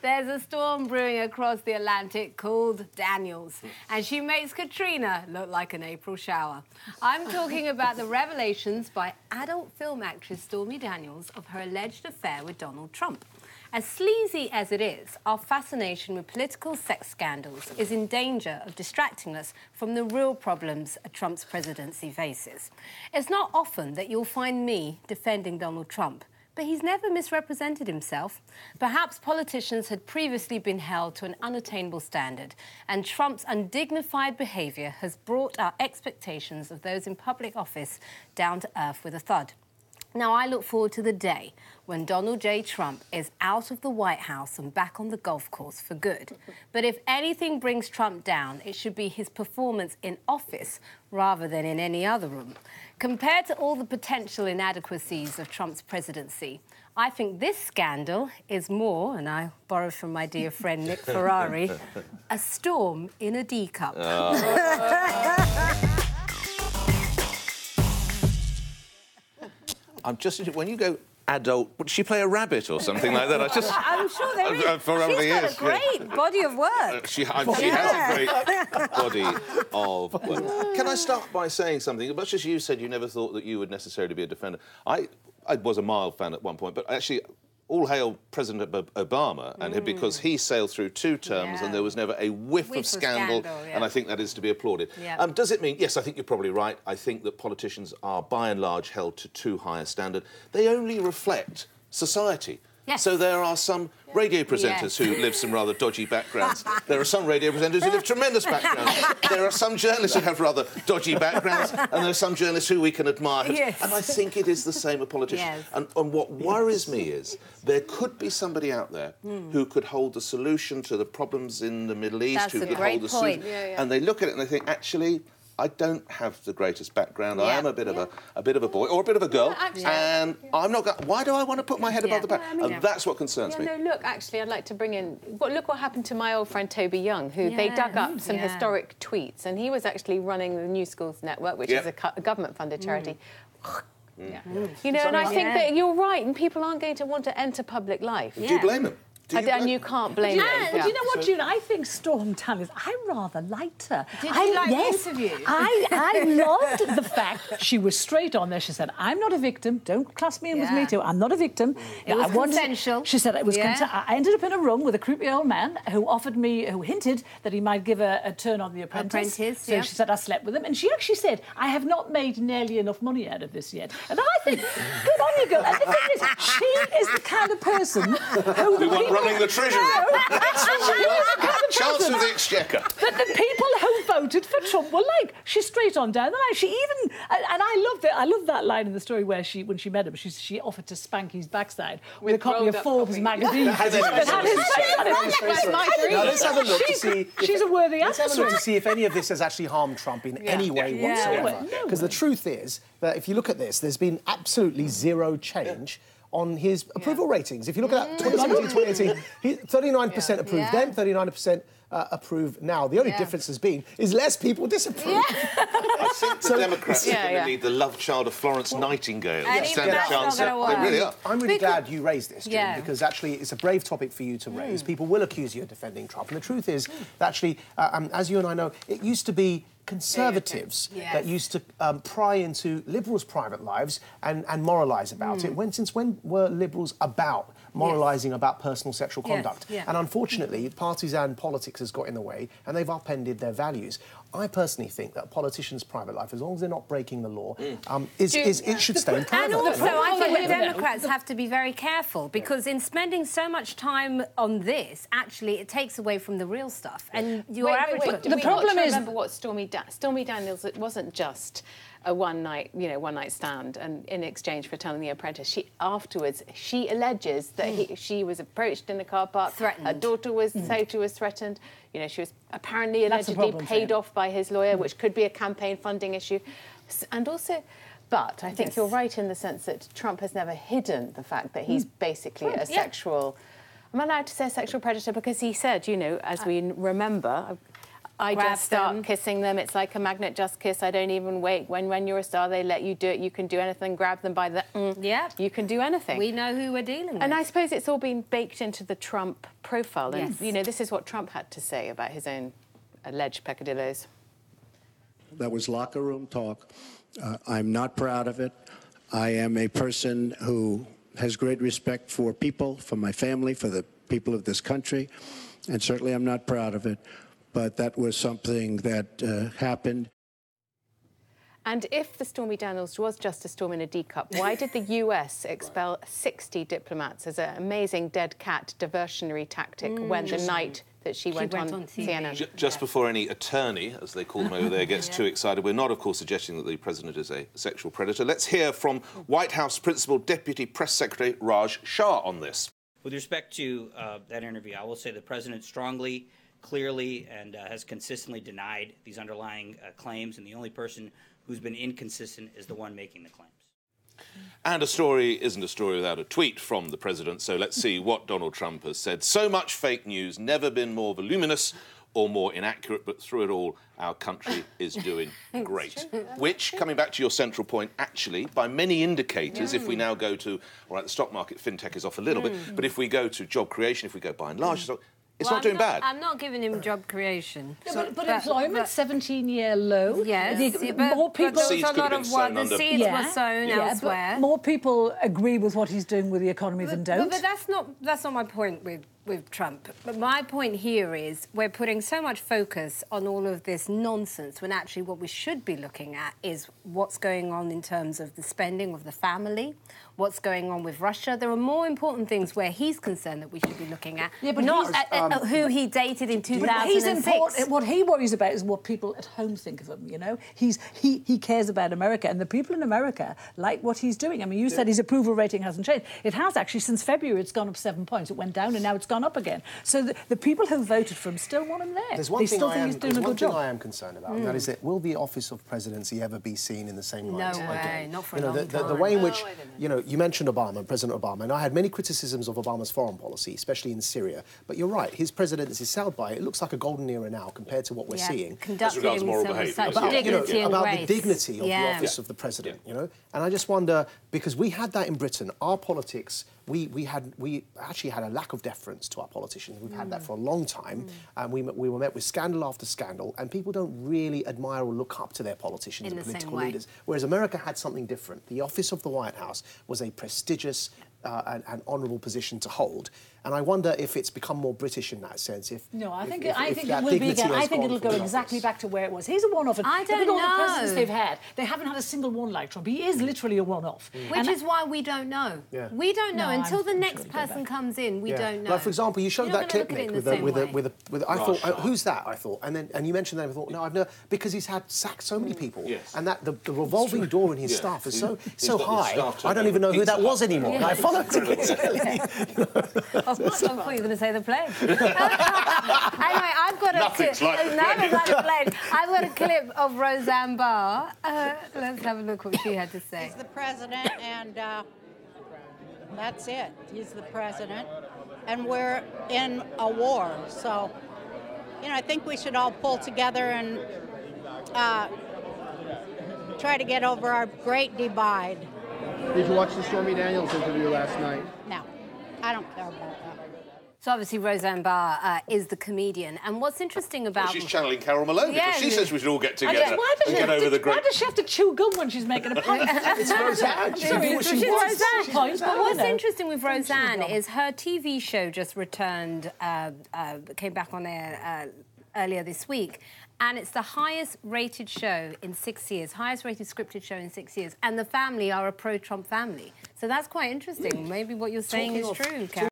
There's a storm brewing across the Atlantic called Daniels, and she makes Katrina look like an April shower. I'm talking about the revelations by adult film actress Stormy Daniels of her alleged affair with Donald Trump. As sleazy as it is, our fascination with political sex scandals is in danger of distracting us from the real problems Trump's presidency faces. It's not often that you'll find me defending Donald Trump, but he's never misrepresented himself. Perhaps politicians had previously been held to an unattainable standard, and Trump's undignified behaviour has brought our expectations of those in public office down to earth with a thud. Now, I look forward to the day when Donald J. Trump is out of the White House and back on the golf course for good. But if anything brings Trump down, it should be his performance in office rather than in any other room. Compared to all the potential inadequacies of Trump's presidency, I think this scandal is more, and I borrow from my dear friend Nick Ferrari, a storm in a D cup. I'm just when you go adult, would she play a rabbit or something like that? I'm sure there is. She's got a great body of work. She has a great body of work. Can I start by saying something? Much as you said you never thought that you would necessarily be a defender, I was a mild fan at one point, but actually, all hail President Obama, and because he sailed through 2 terms and there was never a whiff of scandal, and I think that is to be applauded. Yeah. Does it mean... Yes, I think you're probably right. I think that politicians are, by and large, held to too high a standard. They only reflect society. Yes. So there are some radio presenters who live some rather dodgy backgrounds. There are some radio presenters who live tremendous backgrounds. There are some journalists who have rather dodgy backgrounds, and there are some journalists who we can admire. Yes. And I think it is the same with politicians. Yes. And what worries me is there could be somebody out there who could hold the solution to the problems in the Middle East, who could hold the solution, and they look at it and they think, actually, I don't have the greatest background. I am a bit of a boy or a bit of a girl, and I'm not. Why do I want to put my head above the pack? And that's what concerns me. No, look, actually, I'd like to bring in. Look what happened to my old friend Toby Young, who they dug up some historic tweets, and he was actually running the New Schools Network, which is a government-funded charity. You know, and I think that you're right, and people aren't going to want to enter public life. Do you blame them? And you can't blame them. Do you know what, June? I think Storm Daniels, I rather liked her. Did you like the interview? I loved the fact she was straight on there. She said, I'm not a victim. Don't class me in with Me Too. I'm not a victim. It was consensual. She said it was I ended up in a room with a creepy old man who hinted that he might give a turn on The Apprentice. So she said, I slept with him. And she actually said, I have not made nearly enough money out of this yet. And I think, good on you, girl. And the thing is, she is the kind of person who running the Treasury. Chancellor of the Exchequer. But the people who voted for Trump were like, she's straight on down the line. She even, and I loved it. I love that line in the story where when she met him, she offered to spank his backside with a copy of Forbes magazine. That had his face on it. Now let's have a look to see. She's a worthy actress. Let's have a look to see if any of this has actually harmed Trump in any way whatsoever. Because the truth is that if you look at this, there's been absolutely zero change on his approval ratings. If you look at that 2017, 2018, 39% approved then, 39% approve now. The only difference has been is less people disapprove. I think the Democrats are going to need the love child of Florence Nightingale. And even that's not going to work. They really are. I'm really glad you raised this, Jim, because actually it's a brave topic for you to raise. People will accuse you of defending Trump. And the truth is that actually, as you and I know, it used to be conservatives that used to pry into liberals' private lives and moralise about it. Since when were liberals about moralising about personal sexual conduct? And unfortunately, partisan politics has got in the way and they've upended their values. I personally think that a politician's private life, as long as they're not breaking the law, it should stay in private. And also, I think the Democrats have to be very careful because in spending so much time on this, actually, it takes away from the real stuff. And your average... The problem is... Remember what Stormy Daniels, it wasn't just a one-night stand and in exchange for telling The Apprentice. She alleges that she was approached in the car park. Threatened. Her daughter was threatened. You know, she was apparently allegedly paid off by his lawyer, which could be a campaign funding issue. And also... But I think you're right in the sense that Trump has never hidden the fact that he's basically a sexual... I'm allowed to say sexual predator because he said, you know, as we remember... I grab just start them. kissing them. It's like a magnet just kiss. I don't even wait. When you're a star, they let you do it. You can do anything. Grab them by the... Yeah. You can do anything. We know who we're dealing with. And I suppose it's all been baked into the Trump profile. And, Yes. you know, this is what Trump had to say about his own alleged peccadillos. That was locker room talk. I'm not proud of it. I am a person who has great respect for people, for my family, for the people of this country, and certainly I'm not proud of it. But that was something that happened. And if the Stormy Daniels was just a storm in a teacup, why did the US expel 60 diplomats as an amazing dead cat diversionary tactic when the night that she went on TV. CNN? Just before any attorney, as they call them over there, gets too excited, we're not, of course, suggesting that the president is a sexual predator. Let's hear from White House Principal Deputy Press Secretary Raj Shah on this. With respect to that interview, I will say the president strongly, clearly, and has consistently denied these underlying claims, and the only person who's been inconsistent is the one making the claims. And a story isn't a story without a tweet from the president, so let's see what Donald Trump has said. So much fake news, never been more voluminous or more inaccurate, but through it all, our country is doing great. Which, coming back to your central point, actually, by many indicators, if we now go to, all right, the stock market, fintech is off a little bit, but if we go to job creation, if we go by and large, it's not doing bad. I'm not giving him job creation. No, but employment, 17-year low. Yes, more people. But there was a lot of work. The seeds were sown elsewhere. But more people agree with what he's doing with the economy than don't. But that's not my point with Trump. But my point here is we're putting so much focus on all of this nonsense when actually what we should be looking at is what's going on in terms of the spending of the family, what's going on with Russia. There are more important things where he's concerned that we should be looking at, but not who he dated in 2006. What he worries about is what people at home think of him, you know? He cares about America, and the people in America like what he's doing. I mean, you said his approval rating hasn't changed. It has, actually. Since February, it's gone up 7 points. It went down, and now it's gone up again. So the people who voted for him still want him there. There's one thing I am concerned about, and that is that will the office of presidency ever be seen in the same light? No way, again? not for a long time. The way in which, you know, you mentioned Obama, President Obama, and I had many criticisms of Obama's foreign policy, especially in Syria. But you're right, his presidency is sailed by it. It looks like a golden era now compared to what we're seeing. As regards moral behaviour. About dignity and about grace. the dignity of the office of the president, you know. And I just wonder, because we had that in Britain, our politics. We actually had a lack of deference to our politicians. We've had that for a long time, and we were met with scandal after scandal, and people don't really admire or look up to their politicians and political leaders. Whereas America had something different. The office of the White House was a prestigious and honourable position to hold. And I wonder if it's become more British in that sense. I think it will be again. I think it'll go exactly back to where it was. He's a one-off. I don't know. All the presidents they've had, they haven't had a single one like Trump. He is literally a one-off. Which is why we don't know. Yeah. We don't know until the next person comes in. We don't know. Like, for example, you showed that clip, Nick, with I thought, who's that? I thought, and you mentioned that. I thought, no, I've never, because he's had sacked so many people, and that the revolving door in his staff is so high. I don't even know who that was anymore. I followed I thought you were going to say the plane. Anyway, I've got I've got a clip of Roseanne Barr. Let's have a look what she had to say. He's the president, and that's it. He's the president, and we're in a war. So, you know, I think we should all pull together and try to get over our great divide. Did you watch the Stormy Daniels interview last night? No, I don't care about that. So obviously Roseanne Barr is the comedian, and what's interesting about... She's channeling Carol Malone, because she says we should all get together and get over the great... Why does she have to chew gum when she's making a point? It's Roseanne. She's Roseanne. But what's interesting with Roseanne is her TV show just returned, came back on air earlier this week, and it's the highest-rated show in 6 years, highest-rated scripted show in 6 years, and the family are a pro-Trump family. So that's quite interesting. Maybe what you're saying is true, Carol.